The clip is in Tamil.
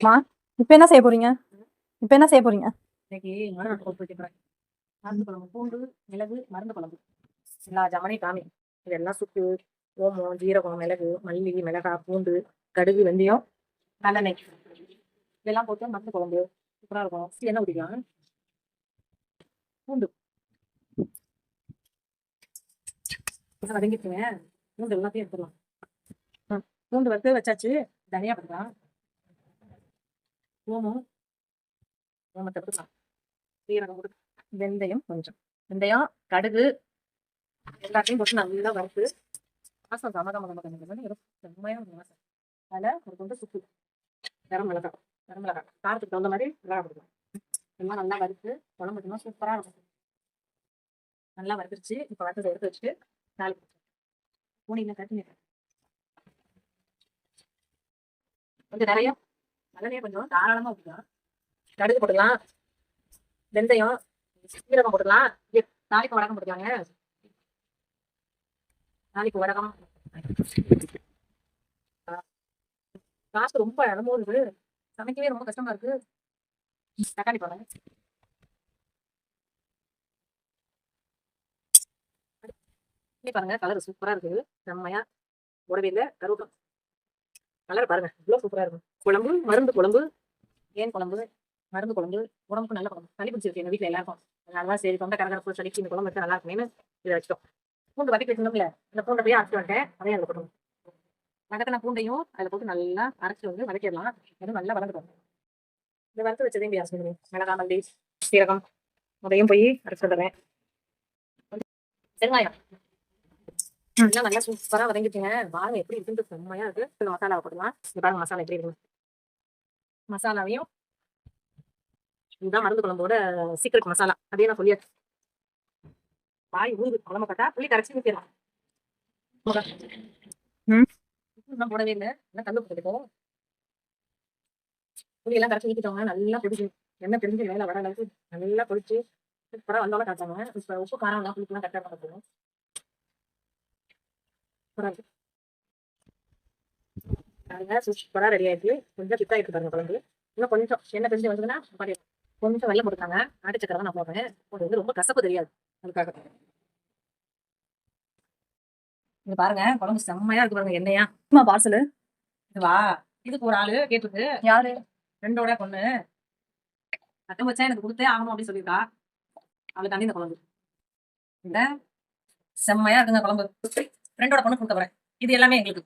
மா, இப்ப என்ன செய்ய போறீங்க? இப்ப என்ன செய்ய போறீங்க? இன்னைக்கு மருந்து குழம்பு வைக்க போறேன். மருந்து குழம்பு, பூண்டு, மிளகு, மருந்து குழம்பு. எல்லா ஜாமானையும் காமி. இதெல்லாம் சுக்கு, ஓமம், ஜீரகம், மிளகு, மல்லி, மிளகாய், பூண்டு, கடுகு, வெந்தயம், நல்லெண்ணெய். இதெல்லாம் போட்டு மருந்து குழம்பு சூப்பரா இருக்கும். என்ன ஊற்றிக்கலாம்? பூண்டு வதங்கிட்டுங்க. பூண்டு எல்லாத்தையும் எடுத்துடலாம். பூண்டு வறுத்து வச்சாச்சு. தனியா போட்டுக்கலாம். ஓமம் ஓமத்தை எடுத்துக்கலாம். சீரகம் போட்டு வெந்தயம் கொஞ்சம். வெந்தயம், கடுகு எல்லாத்தையும் போட்டு நல்லா வறுத்து வாசம் செம்மையான வாசம். அதில் ஒரு கொண்டு சுக்கு, கரம் மிளகாய் காரத்துக்கு தகுந்த மாதிரி மிளகாய் போட்டுக்கலாம். எல்லாம் நல்லா வறுத்து குழம்பு வைக்கணும். சூப்பராக இருக்கும். நல்லா வறுத்துருச்சு. இப்போ வறுத்ததை எடுத்து வச்சுட்டு நாளைக்கு பூனியில் கட்டி கொஞ்சம் நிறைய நல்லெண்ணெய் கொஞ்சம் தாராளமாக ஊற்றிக்கலாம். கடுகு போட்டுக்கலாம், வெந்தயம், சீரகம் போட்டுக்கலாம், தாளிப்பு வடகம் போட்டுக்கலாங்க. தாளிப்பு வடகம் காசு ரொம்ப இடமும் இருக்கு. சமைக்கவே ரொம்ப கஷ்டமா இருக்கு. தக்காளி போடுறேன். பாருங்க, கலர் சூப்பரா இருக்குது. செம்மையா உடவே இல்லை. கருவேப்பிலை கலர் பாருங்க, இவ்வளவு சூப்பரா இருக்கும். குழம்பு, மருந்து குழம்பு, ஏன் குழம்பு, மருந்து குழம்பு, உடம்புக்கு நல்ல குழம்பு. சளி பிடிச்சிருக்கு எங்க வீட்டுல எல்லாருக்கும். அதனாலதான் சரி தொண்டை கரகரப்பு சளிக்கு இந்த குழம்பு எடுத்து நல்லா இருக்குமேனு இதை வச்சிட்டோம். பூண்டு வதக்கி வச்சிருந்தோம்ல, இந்த பூண்டை போய் அரைச்சி வந்துட்டேன். அதையும் அதில் போட்டோம். வதக்கின பூண்டையும் அதில் போட்டு நல்லா அரைச்சி வந்து வதக்கிடலாம். அதுவும் நல்லா வதங்கட்டும். இந்த வறுத்து வச்சதையும் போய் அரைச்சி மிளகாய், மல்லி, சீரகம் அதையும் போய் அரைச்சி வந்துடுறேன். வெங்காயம் எல்லாம் நல்லா சூப்பரா வதங்கிட்டுங்க. பாருங்க எப்படி இருக்குன்னு செம்மையா இருக்கு. இந்த மசாலாவை போடலாம். இந்த பாருங்க மசாலா எப்படி இருக்கு. மசாலாவையும் இதுதான் மருந்து குழம்போட சீக்கிரட் மசாலா. அதே நான் சொல்லியாச்சு. வாய் ஊது குழம்பு பார்த்தா புளி கரைச்சி ஊற்றிடலாம். இன்னும் போடவே இல்லை. எல்லாம் கல்லு போட்டுக்கிட்டோம். புளி எல்லாம் கரைச்சி ஊற்றிட்டோங்க. நல்லா பொடிச்சு எண்ணெய் தெரிஞ்சு வேலை வர அளவுக்கு நல்லா பொடிச்சு சூப்பராக வந்தோட காட்டாங்க. இப்போ உப்பு காரம் எல்லாம் புளிக்கெல்லாம் கரெக்டாக பண்ண சூப்பரா ரெடி ஆயிடுச்சு. கொஞ்சம் கிட்ட ஆயிட்டு பாருங்க குழம்பு. இன்னும் கொஞ்சம் எண்ணெய் தெரிஞ்சு வந்ததுன்னா கொஞ்சம் வெள்ளம் போட்டுருக்காங்க. நாட்டு சக்கரை நான் போடுறேன். அது வந்து ரொம்ப கசப்பு தெரியாது. அதுக்காக இது பாருங்க குழம்பு செம்மையா இருக்கு பாருங்க. எண்ணெயா பார்சலு இதுவா? இதுக்கு ஒரு ஆளு கேட்டுருக்கு. யாரு? ஃப்ரெண்டோட பொண்ணு அட்டம் வச்சா எனக்கு கொடுத்தே ஆகணும் அப்படின்னு சொல்லியிருக்கா. அவளுக்கு தண்ணி இந்த குழம்பு இந்த செம்மையா இருக்குங்க குழம்பு. ஃப்ரெண்டோட பொண்ணு கொடுக்க போறேன். இது எல்லாமே எங்களுக்கு